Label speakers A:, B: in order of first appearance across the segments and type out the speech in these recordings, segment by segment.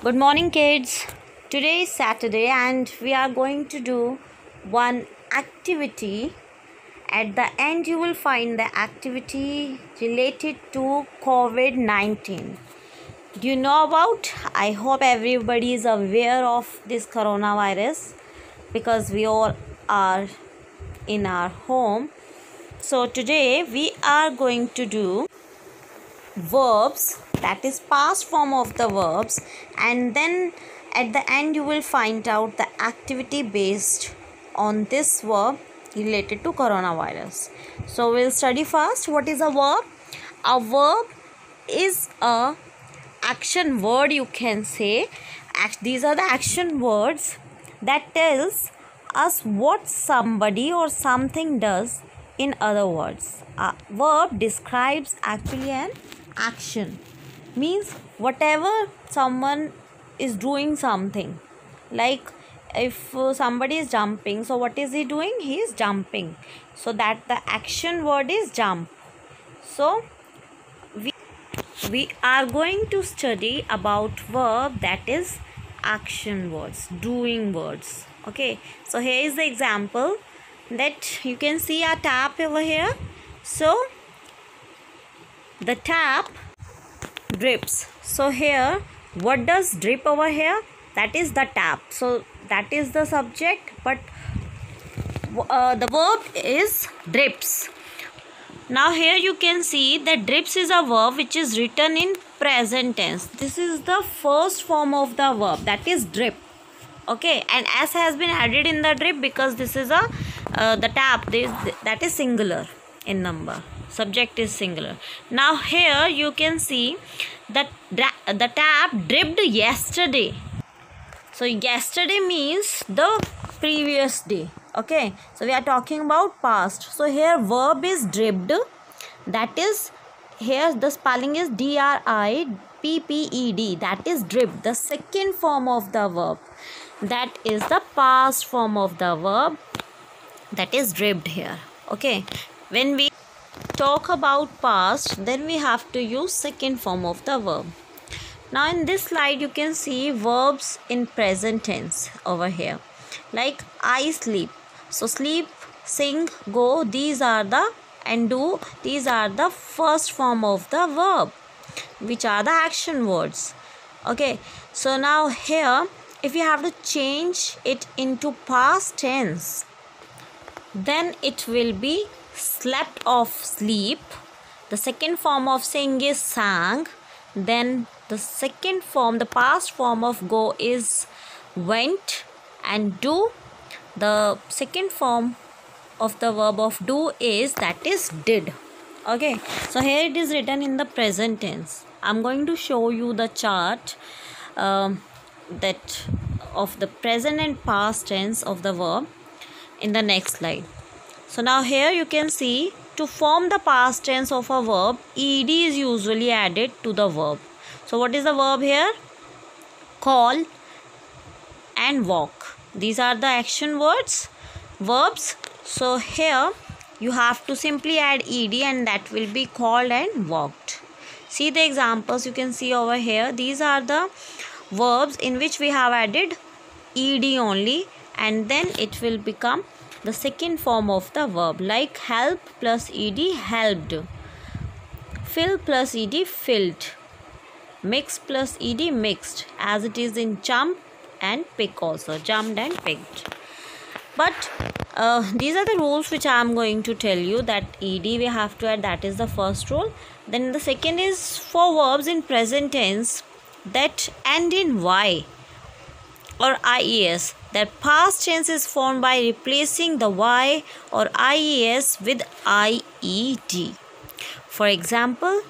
A: Good morning, kids. Today is Saturday and we are going to do one activity. At the end, you will find the activity related to COVID-19. Do you know about? I hope everybody is aware of this coronavirus because we all are in our home. So today we are going to do verbs, that is past form of the verbs, and then at the end you will find out the activity based on this verb related to coronavirus. So we'll study first what is a verb. A verb is a action word, you can say. These are the action words that tells us what somebody or something does. In other words, a verb describes actually an action, means whatever someone is doing something, like if somebody is jumping, so what is he doing? He is jumping, so that the action word is jump. So we are going to study about verb that is action words, doing words. Okay, so here is the example that you can see a tap over here. So the tap drips. So here, what does drip over here? That is the tap. So that is the subject, but the verb is drips. Now here you can see that drips is a verb which is written in present tense. This is the first form of the verb, that is drip. Okay, and s has been added in the drip because this is a the tap, that is singular in number. Subject is singular. Now here you can see that the tap dripped yesterday. So yesterday means the previous day. Okay, so we are talking about past. So here verb is dripped, that is, here the spelling is dripped, that is dripped, the second form of the verb. That is the past form of the verb, that is dripped here. Okay, when we talk about past, then we have to use second form of the verb. Now in this slide you can see verbs in present tense over here, like I sleep. So sleep, sing, go, these are the, and do, these are the first form of the verb, which are the action words. Okay, so now here if you have to change it into past tense, then it will be slept off, sleep. The second form of sing is sang. Then the second form, the past form of go is went, and do, the second form of the verb of do is, that is did. Okay, so here it is written in the present tense. I'm going to show you the chart that of the present and past tense of the verb in the next slide. So now here you can see, to form the past tense of a verb, ed is usually added to the verb. So what is the verb here? Call and walk. These are the action words, verbs. So here you have to simply add ed and that will be called and walked. See the examples you can see over here. These are the verbs in which we have added ed only, and then it will become the second form of the verb, like help plus ed, helped. Fill plus ed, filled. Mix plus ed, mixed, as it is in jump and pick also, jumped and picked. But these are the rules which I am going to tell you, that ed we have to add, that is the first rule. Then the second is for verbs in present tense that end in y or ies. Their past tense is formed by replacing the y or ies with ied. For example,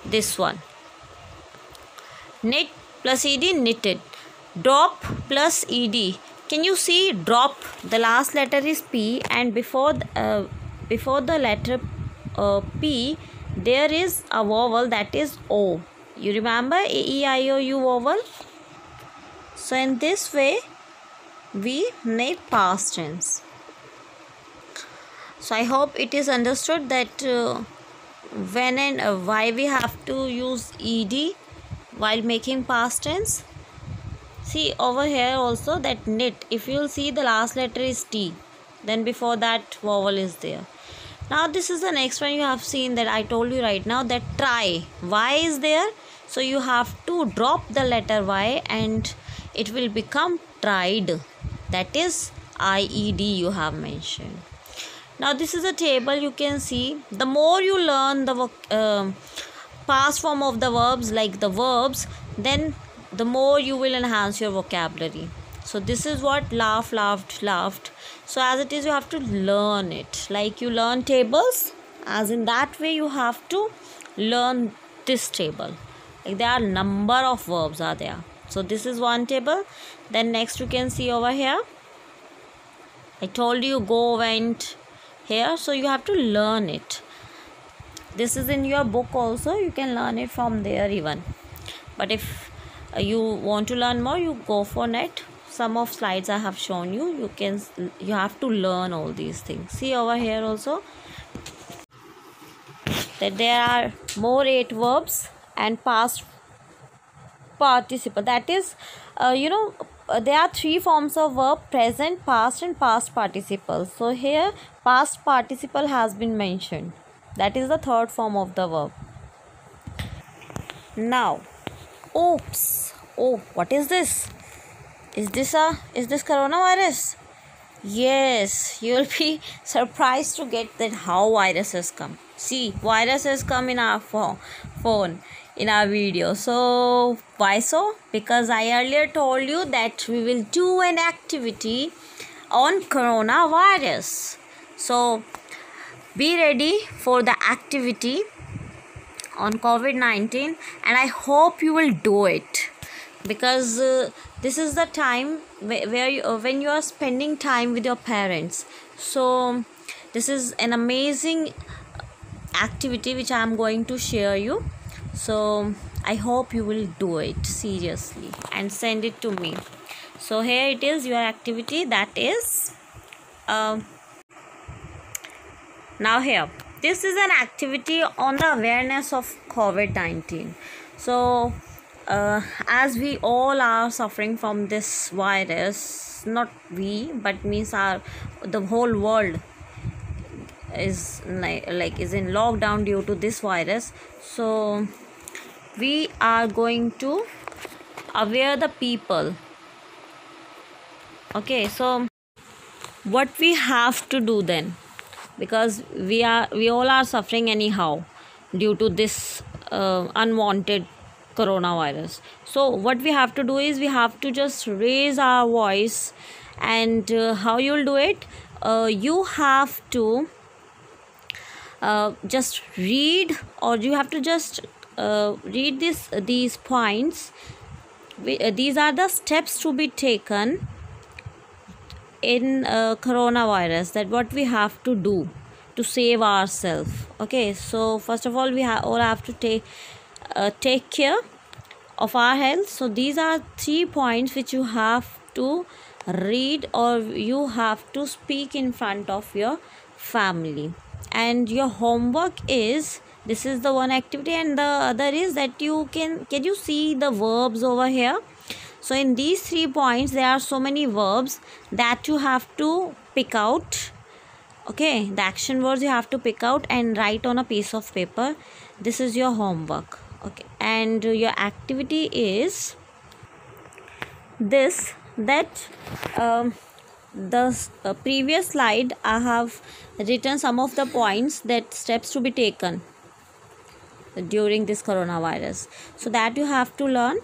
A: this one, knit plus ed, knitted. Drop plus ed. Can you see drop? The last letter is p, and before the letter p there is a vowel, that is o. You remember a e i o u vowel? So in this way we make past tense. So I hope it is understood that when and why we have to use ed while making past tense. See over here also that knit, if you will see the last letter is T, then before that vowel is there. Now this is the next one. You have seen that I told you right now that try, Y is there, so you have to drop the letter Y and it will become tried, that is IED you have mentioned. Now this is a table. You can see the more you learn the past form of the verbs, like the verbs, then the more you will enhance your vocabulary. So this is what laugh, laughed, laughed. So as it is, you have to learn it like you learn tables, as in that way you have to learn this table. Like there are number of verbs are there. So this is one table. Then next you can see over here, I told you go, went here, so you have to learn it. This is in your book also, you can learn it from there even. But if you want to learn more, you go for net. Some of slides I have shown you. You have to learn all these things. See over here also that there are more 8 verbs and past participle. That is, there are 3 forms of verb: present, past and past participle. So here past participle has been mentioned. That is the 3rd form of the verb. Now, oops. Oh, what is this? Is this coronavirus? Yes, you will be surprised to get that how viruses come. See, viruses come in our phone, in our video. So why so? Because I earlier told you that we will do an activity on coronavirus. So be ready for the activity on COVID-19, and I hope you will do it, because this is the time when you are spending time with your parents. So this is an amazing activity which I am going to share you. So I hope you will do it seriously and send it to me. So here it is, your activity, that is now here this is an activity on the awareness of COVID-19. So as we all are suffering from this virus, not we, but means the whole world is is in lockdown due to this virus. So we are going to aware the people. Okay, so what we have to do then, because we all are suffering anyhow due to this unwanted coronavirus. So what we have to do is we have to just raise our voice. And how you will do it, you have to just read, or you have to just read these points. These are the steps to be taken in coronavirus, that what we have to do to save ourselves. Okay, so first of all we all have to take care of our health. So these are 3 points which you have to read, or you have to speak in front of your family. And your homework is, this is the one activity, and the other is that can you see the verbs over here? So in these 3 points there are so many verbs that you have to pick out. Okay, the action words you have to pick out and write on a piece of paper. This is your homework. Okay, and your activity is this, that the previous slide I have written some of the points, that steps to be taken during this coronavirus. So that you have to learn,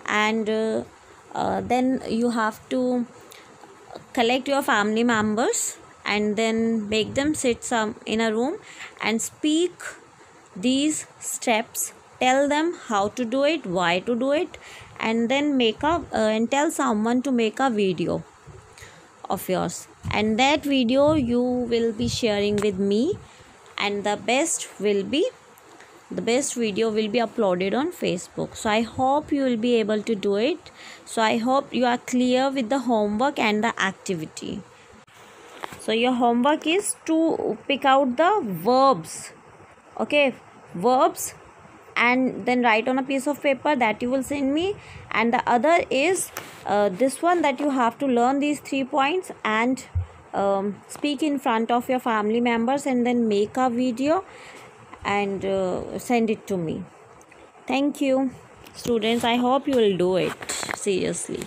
A: and then you have to collect your family members and then make them sit in a room and speak these steps. Tell them how to do it, why to do it, and then and tell someone to make a video of yours, and that video you will be sharing with me, and the best video will be uploaded on Facebook. So I hope you will be able to do it. So I hope you are clear with the homework and the activity. So your homework is to pick out the verbs. Okay, verbs, and then write on a piece of paper, that you will send me. And the other is this one, that you have to learn these 3 points and speak in front of your family members and then make a video and send it to me. Thank you, students. I hope you will do it seriously.